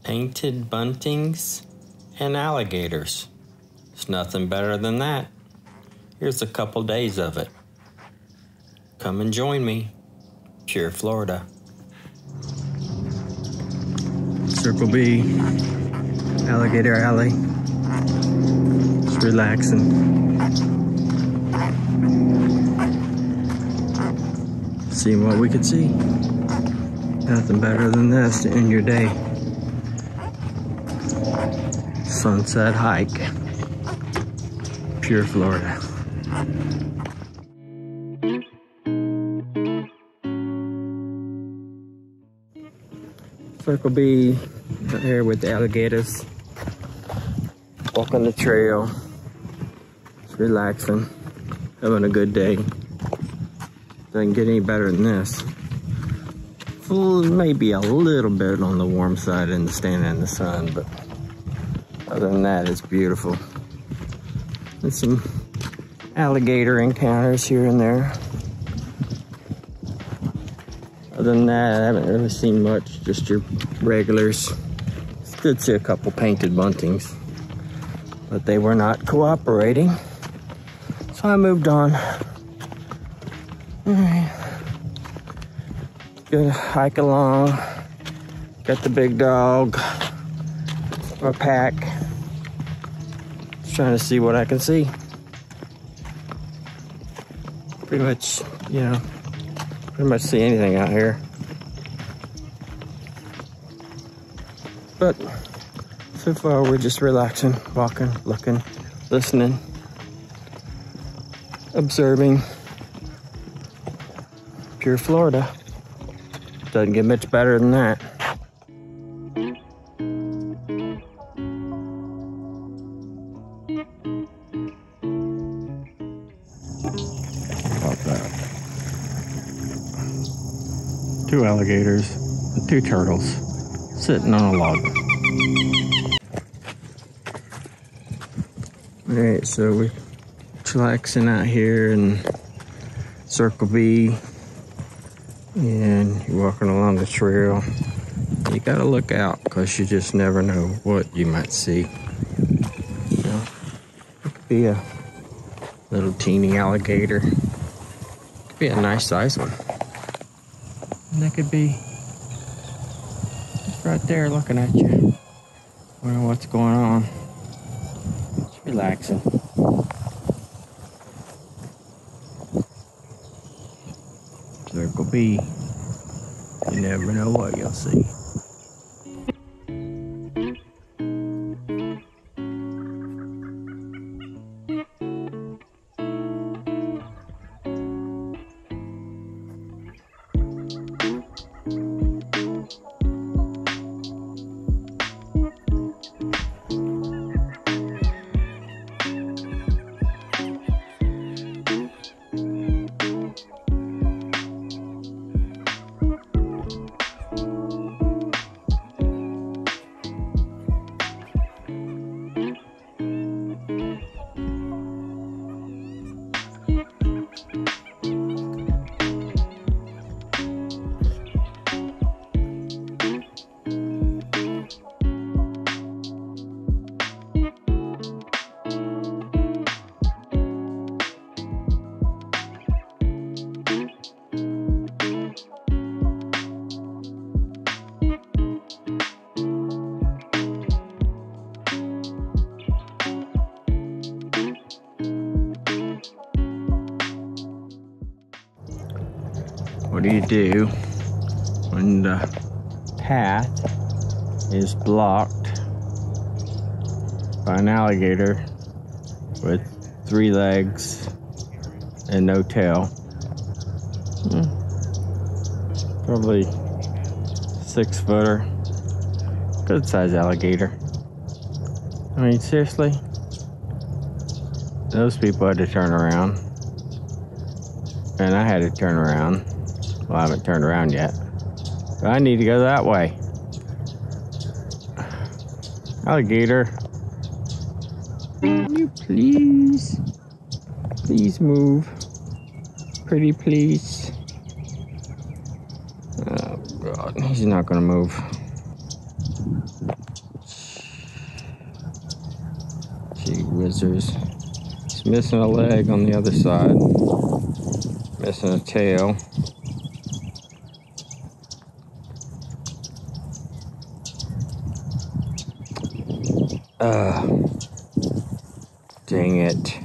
painted buntings, and alligators. It's nothing better than that. Here's a couple days of it. Come and join me. Pure Florida. Circle B, Alligator Alley. Just relaxing. Seeing what we could see. Nothing better than this to end your day. Sunset hike. Pure Florida. Circle B out here with the alligators. Walking the trail. Just relaxing. Having a good day. Doesn't get any better than this. Maybe a little bit on the warm side and standing in the sun, but other than that, it's beautiful. And some alligator encounters here and there. Other than that, I haven't really seen much, just your regulars. Did see a couple painted buntings, but they were not cooperating. So I moved on. All right. Gonna hike along. Got the big dog, or pack. Just trying to see what I can see. Pretty much, you know, pretty much see anything out here. But so far we're just relaxing, walking, looking, listening, observing. Pure Florida. Doesn't get much better than that. About that. 2 alligators and 2 turtles sitting on a log. Alright, so we're chillaxing out here in Circle B. And you're walking along the trail. You gotta look out because you just never know what you might see. You know, it could be a little teeny alligator. It could be a nice size one. And that could be just right there looking at you. Wondering what's going on. It's relaxing. Circle B. You never know what you'll see. What do you do when the path is blocked by an alligator with 3 legs and no tail? Probably 6-footer. Good size alligator. I mean, seriously? Those people had to turn around. And I had to turn around. Well, I haven't turned around yet. But I need to go that way. Alligator. Can you please? Please move. Pretty please. Oh God, he's not gonna move. Gee whizzers. It's missing a leg on the other side. Missing a tail. Dang it.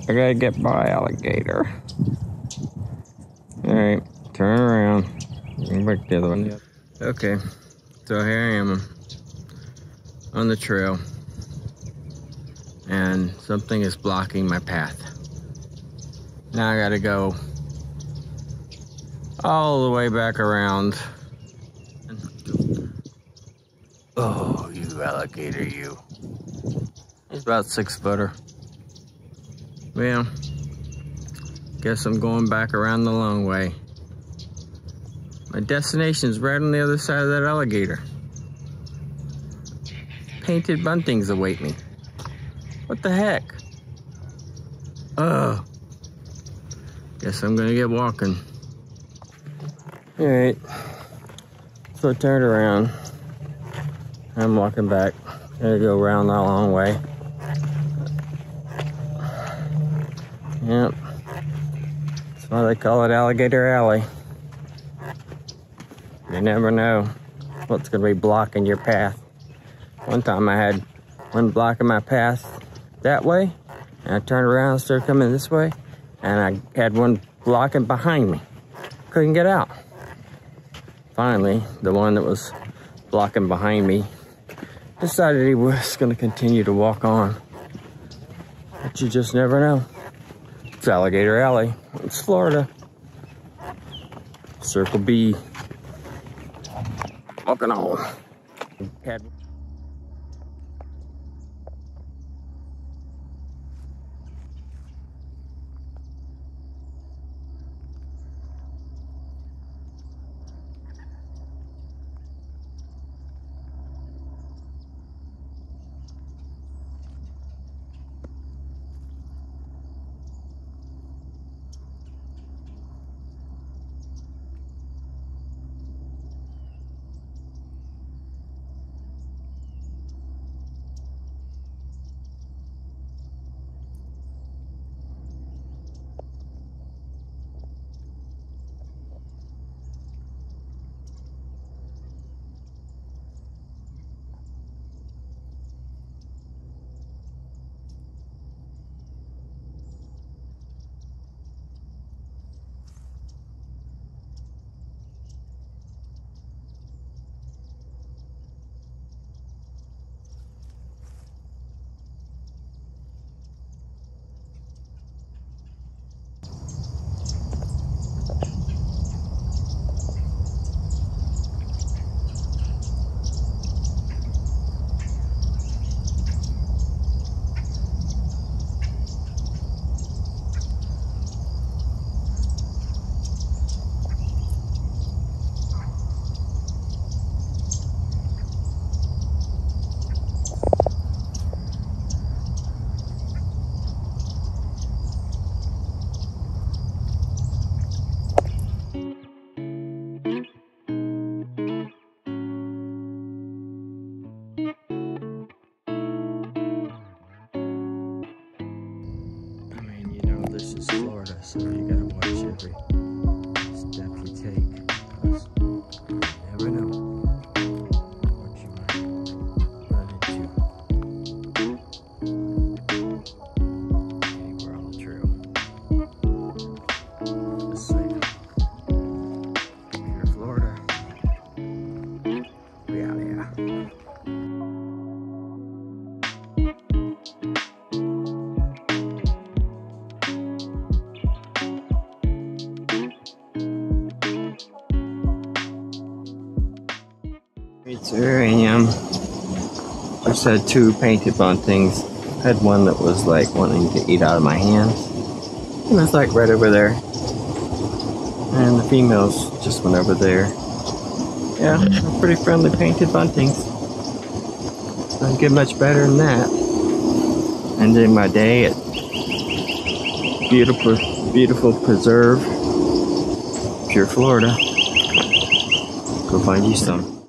I gotta get by, alligator. Alright, turn around. Go back the other one. Okay, so here I am on the trail, and something is blocking my path. Now I gotta go all the way back around. Oh, you alligator, you. He's about 6 footer. Well, guess I'm going back around the long way. My destination's right on the other side of that alligator. Painted buntings await me. What the heck? Ugh. Guess I'm gonna get walking. Alright. So I turned around. I'm walking back. Gotta go around that long way. Yep. That's why they call it Alligator Alley. You never know what's gonna be blocking your path. One time I had one blocking my path that way, and I turned around and started coming this way, and I had one blocking behind me. Couldn't get out. Finally, the one that was blocking behind me decided he was gonna continue to walk on. But you just never know. It's Alligator Alley. It's Florida. Circle B. Walking on. This is Florida, so you gotta watch every step you take, because you never know what you might run into anywhere on the trail. Just saying. Here in Florida, we out here. So here I am. I just had 2 painted buntings. I had one that was like wanting to eat out of my hands. And it's like right over there. And the females just went over there. Yeah, they're pretty friendly painted buntings. Doesn't get much better than that. Ending my day at beautiful preserve, pure Florida. Go find you some.